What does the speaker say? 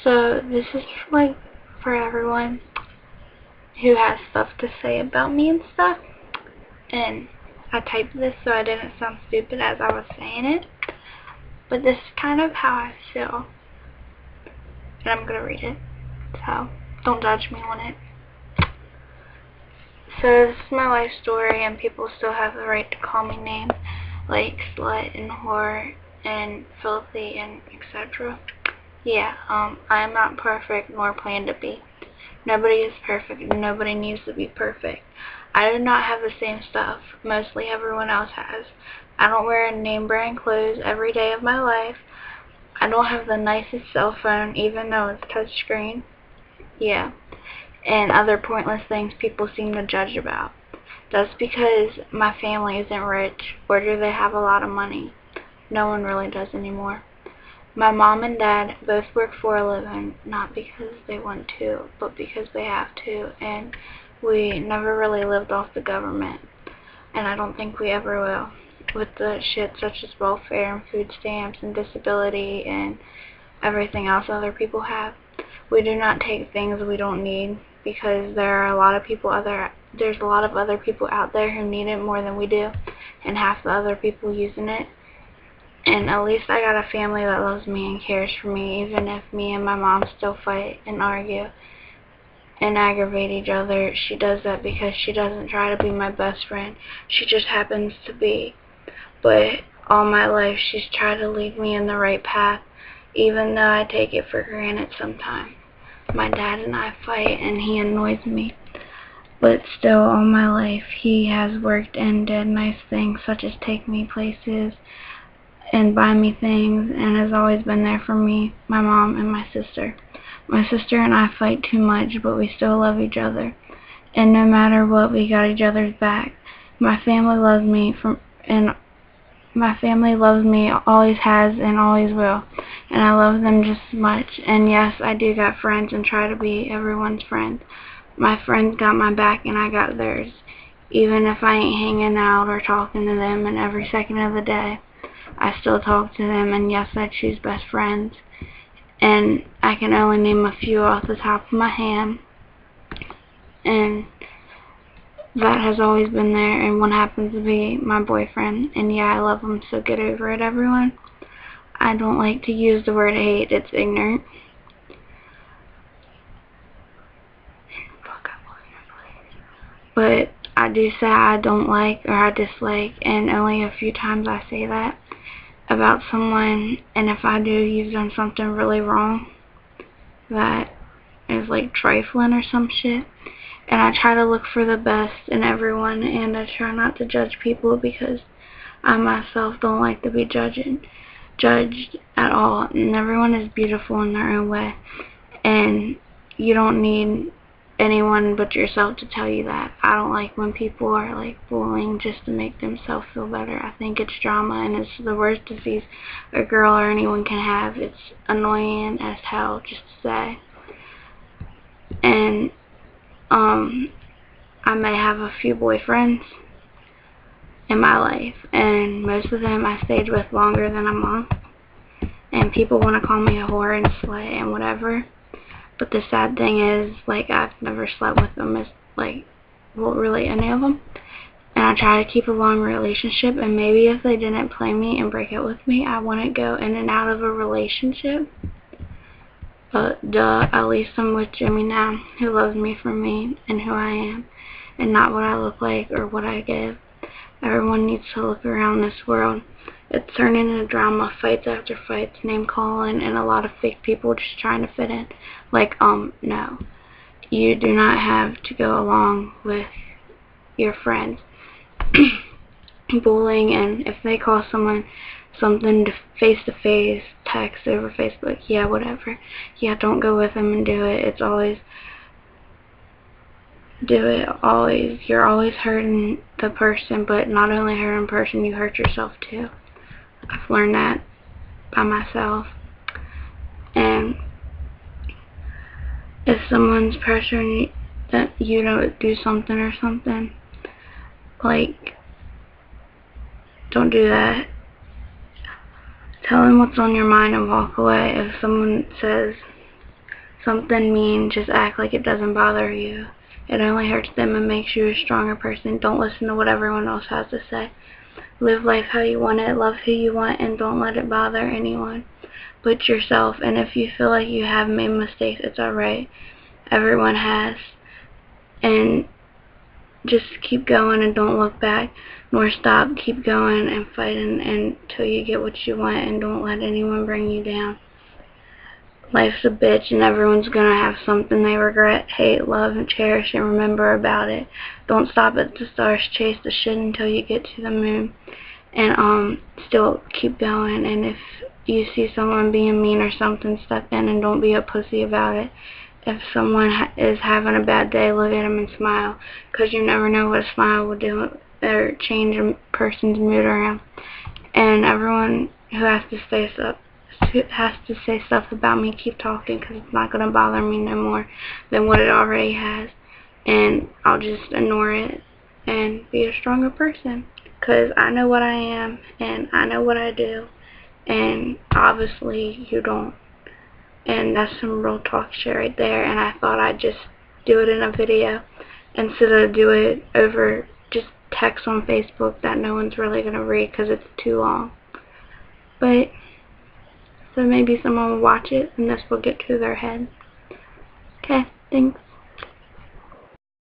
So this is like for everyone who has stuff to say about me and stuff. And I typed this so I didn't sound stupid as I was saying it. But this is kind of how I feel. And I'm going to read it. So don't judge me on it. So this is my life story, and people still have the right to call me names like slut and whore and filthy and etc. Yeah, I am not perfect nor plan to be. Nobody is perfect and nobody needs to be perfect. I do not have the same stuff mostly everyone else has. I don't wear name brand clothes every day of my life. I don't have the nicest cell phone even though it's touchscreen. Yeah. And other pointless things people seem to judge about. Just because my family isn't rich or do they have a lot of money. No one really does anymore. My mom and dad both work for a living, not because they want to, but because they have to, and we never really lived off the government, and I don't think we ever will, with the shit such as welfare and food stamps and disability and everything else other people have. We do not take things we don't need because there's a lot of other people out there who need it more than we do, and half the other people using it. And at least I got a family that loves me and cares for me, even if me and my mom still fight and argue and aggravate each other. She does that because she doesn't try to be my best friend. She just happens to be. But all my life she's tried to lead me in the right path, even though I take it for granted sometimes. My dad and I fight and he annoys me. But still, all my life he has worked and did nice things such as take me places and buy me things, and has always been there for me, my mom, and my sister. My sister and I fight too much, but we still love each other, and no matter what, we got each other's back. My family loves me, always has and always will, and I love them just as much. And yes, I do got friends and try to be everyone's friend. My friends got my back and I got theirs, even if I ain't hanging out or talking to them in every second of the day. I still talk to them, and yes, I choose best friends, and I can only name a few off the top of my hand, and that has always been there, and one happens to be my boyfriend, and yeah, I love him, so get over it, everyone. I don't like to use the word hate, it's ignorant. But I do say I don't like or I dislike, and only a few times I say that about someone, and if I do, you've done something really wrong that is like trifling or some shit. And I try to look for the best in everyone, and I try not to judge people because I myself don't like to be judged at all. And everyone is beautiful in their own way, and you don't need anyone but yourself to tell you that. I don't like when people are like bullying just to make themselves feel better. I think it's drama, and it's the worst disease a girl or anyone can have. It's annoying as hell just to say. And I may have a few boyfriends in my life, and most of them I stayed with longer than a month, and people want to call me a whore and slut and whatever. But the sad thing is, like, I've never slept with them, really any of them. And I try to keep a long relationship, and maybe if they didn't play me and break up with me, I wouldn't go in and out of a relationship. But duh, at least I'm with Jimmy now, who loves me for me and who I am, and not what I look like or what I give. Everyone needs to look around this world. It's turning into drama, fights after fights, name calling, and a lot of fake people just trying to fit in. No. You do not have to go along with your friends bullying, and if they call someone something face-to-face, text over Facebook, yeah, whatever. Yeah, don't go with them and do it. You're always hurting the person, but not only hurting the person, you hurt yourself too. I've learned that by myself. And if someone's pressuring you that you don't do something or something, like, don't do that. Tell them what's on your mind and walk away. If someone says something mean, just act like it doesn't bother you. It only hurts them and makes you a stronger person. Don't listen to what everyone else has to say. Live life how you want it, love who you want, and don't let it bother anyone but yourself. And if you feel like you have made mistakes, it's alright. Everyone has. And just keep going and don't look back nor stop. Keep going and fighting until you get what you want, and don't let anyone bring you down. Life's a bitch, and everyone's gonna have something they regret, hate, love, and cherish, and remember about it. Don't stop at the stars. Chase the shit until you get to the moon. And still keep going. And if you see someone being mean or something, step in and don't be a pussy about it. If someone is having a bad day, look at them and smile, because you never know what a smile will do or change a person's mood around. And everyone who has to say stuff about me, keep talking, because it's not going to bother me no more than what it already has. And I'll just ignore it and be a stronger person, because I know what I am and I know what I do, and obviously you don't. And that's some real talk shit right there, and I thought I'd just do it in a video instead of do it over just text on Facebook that no one's really going to read because it's too long. But so maybe someone will watch it and this will get to their head. Okay, thanks.